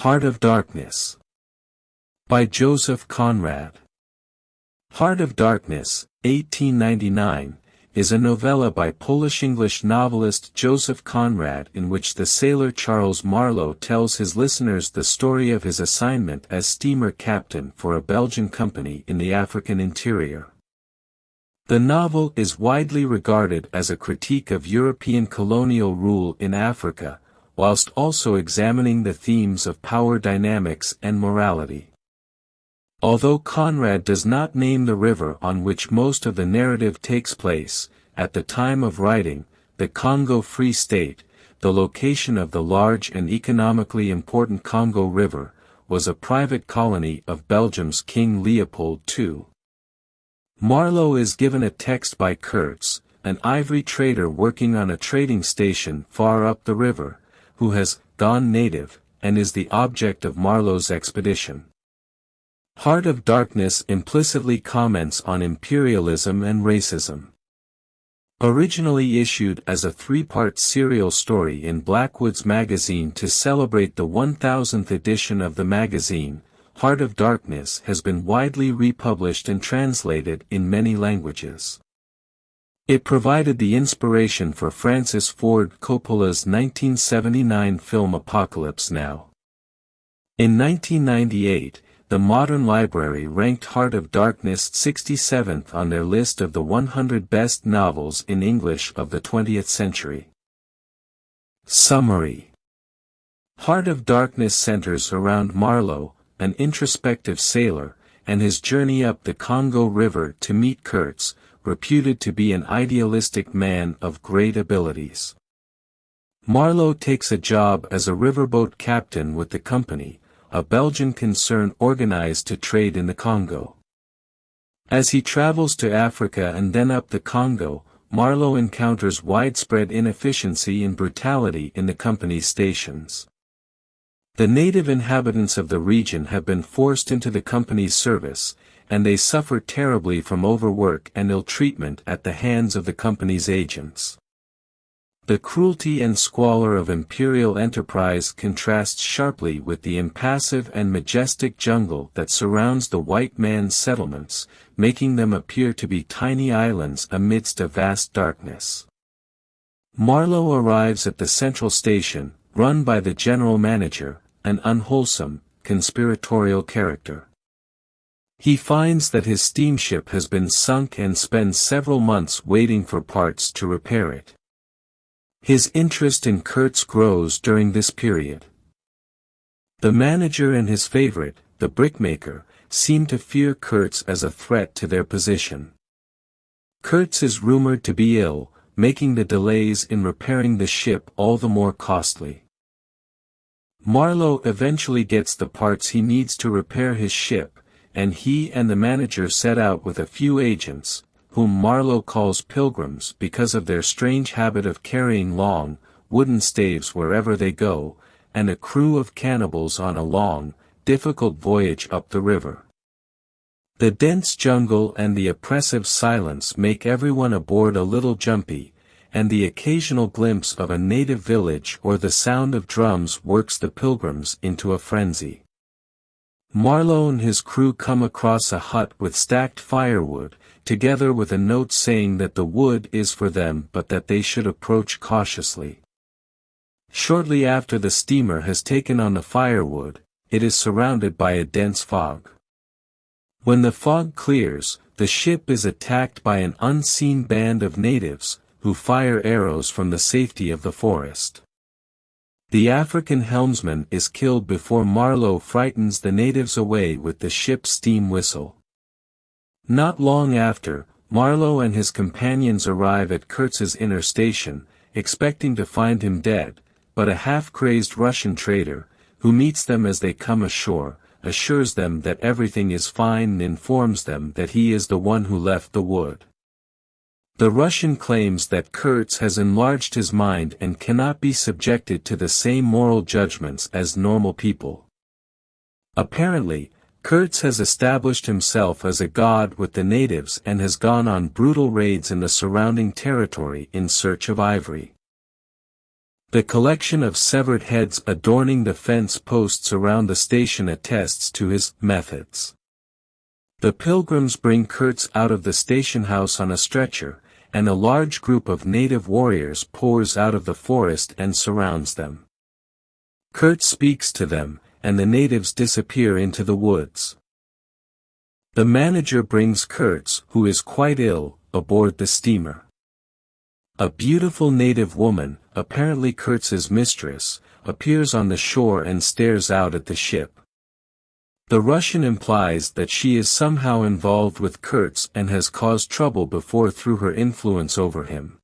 Heart of Darkness by Joseph Conrad. Heart of Darkness, 1899, is a novella by Polish-English novelist Joseph Conrad in which the sailor Charles Marlowe tells his listeners the story of his assignment as steamer captain for a Belgian company in the African interior. The novel is widely regarded as a critique of European colonial rule in Africa, whilst also examining the themes of power dynamics and morality. Although Conrad does not name the river on which most of the narrative takes place, at the time of writing, the Congo Free State, the location of the large and economically important Congo River, was a private colony of Belgium's King Leopold II. Marlowe is given a text by Kurtz, an ivory trader working on a trading station far up the river, who has gone native, and is the object of Marlowe's expedition. Heart of Darkness implicitly comments on imperialism and racism. Originally issued as a three-part serial story in Blackwood's magazine to celebrate the 1000th edition of the magazine, Heart of Darkness has been widely republished and translated in many languages. It provided the inspiration for Francis Ford Coppola's 1979 film Apocalypse Now. In 1998, the Modern Library ranked Heart of Darkness 67th on their list of the 100 best novels in English of the 20th century. Summary: Heart of Darkness centers around Marlowe, an introspective sailor, and his journey up the Congo River to meet Kurtz, reputed to be an idealistic man of great abilities. Marlowe takes a job as a riverboat captain with the company, a Belgian concern organized to trade in the Congo. As he travels to Africa and then up the Congo, Marlowe encounters widespread inefficiency and brutality in the company's stations. The native inhabitants of the region have been forced into the company's service, and they suffer terribly from overwork and ill-treatment at the hands of the company's agents. The cruelty and squalor of imperial enterprise contrasts sharply with the impassive and majestic jungle that surrounds the white man's settlements, making them appear to be tiny islands amidst a vast darkness. Marlowe arrives at the central station, run by the general manager, an unwholesome, conspiratorial character. He finds that his steamship has been sunk and spends several months waiting for parts to repair it. His interest in Kurtz grows during this period. The manager and his favorite, the brickmaker, seem to fear Kurtz as a threat to their position. Kurtz is rumored to be ill, making the delays in repairing the ship all the more costly. Marlowe eventually gets the parts he needs to repair his ship, and he and the manager set out with a few agents, whom Marlowe calls pilgrims because of their strange habit of carrying long, wooden staves wherever they go, and a crew of cannibals on a long, difficult voyage up the river. The dense jungle and the oppressive silence make everyone aboard a little jumpy, and the occasional glimpse of a native village or the sound of drums works the pilgrims into a frenzy. Marlowe and his crew come across a hut with stacked firewood, together with a note saying that the wood is for them but that they should approach cautiously. Shortly after the steamer has taken on the firewood, it is surrounded by a dense fog. When the fog clears, the ship is attacked by an unseen band of natives, who fire arrows from the safety of the forest. The African helmsman is killed before Marlowe frightens the natives away with the ship's steam whistle. Not long after, Marlowe and his companions arrive at Kurtz's inner station, expecting to find him dead, but a half-crazed Russian trader, who meets them as they come ashore, assures them that everything is fine and informs them that he is the one who left the wood. The Russian claims that Kurtz has enlarged his mind and cannot be subjected to the same moral judgments as normal people. Apparently, Kurtz has established himself as a god with the natives and has gone on brutal raids in the surrounding territory in search of ivory. The collection of severed heads adorning the fence posts around the station attests to his methods. The pilgrims bring Kurtz out of the station house on a stretcher, and a large group of native warriors pours out of the forest and surrounds them. Kurtz speaks to them, and the natives disappear into the woods. The manager brings Kurtz, who is quite ill, aboard the steamer. A beautiful native woman, apparently Kurtz's mistress, appears on the shore and stares out at the ship. The Russian implies that she is somehow involved with Kurtz and has caused trouble before through her influence over him.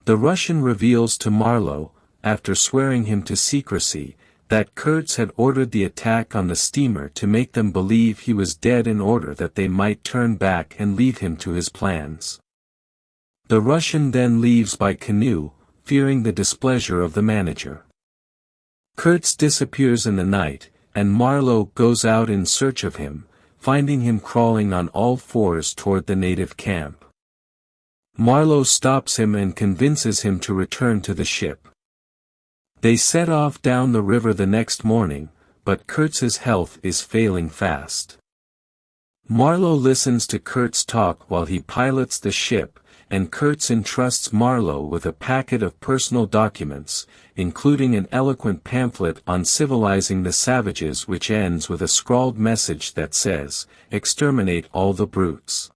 The Russian reveals to Marlowe, after swearing him to secrecy, that Kurtz had ordered the attack on the steamer to make them believe he was dead in order that they might turn back and leave him to his plans. The Russian then leaves by canoe, fearing the displeasure of the manager. Kurtz disappears in the night, and Marlowe goes out in search of him, finding him crawling on all fours toward the native camp. Marlowe stops him and convinces him to return to the ship. They set off down the river the next morning, but Kurtz's health is failing fast. Marlowe listens to Kurtz talk while he pilots the ship, and Kurtz entrusts Marlowe with a packet of personal documents, including an eloquent pamphlet on civilizing the savages which ends with a scrawled message that says, "Exterminate all the brutes."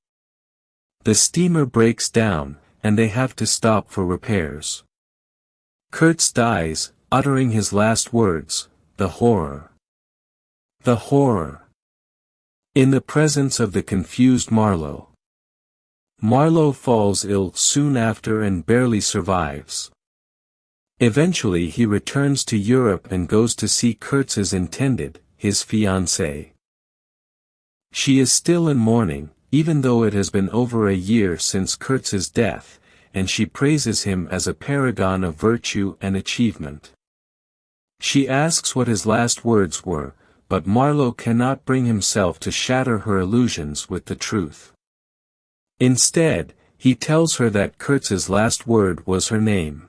The steamer breaks down, and they have to stop for repairs. Kurtz dies, uttering his last words, "The horror! The horror!" in the presence of the confused Marlowe. Marlowe falls ill soon after and barely survives. Eventually he returns to Europe and goes to see Kurtz's intended, his fiancée. She is still in mourning, even though it has been over a year since Kurtz's death, and she praises him as a paragon of virtue and achievement. She asks what his last words were, but Marlowe cannot bring himself to shatter her illusions with the truth. Instead, he tells her that Kurtz's last word was her name.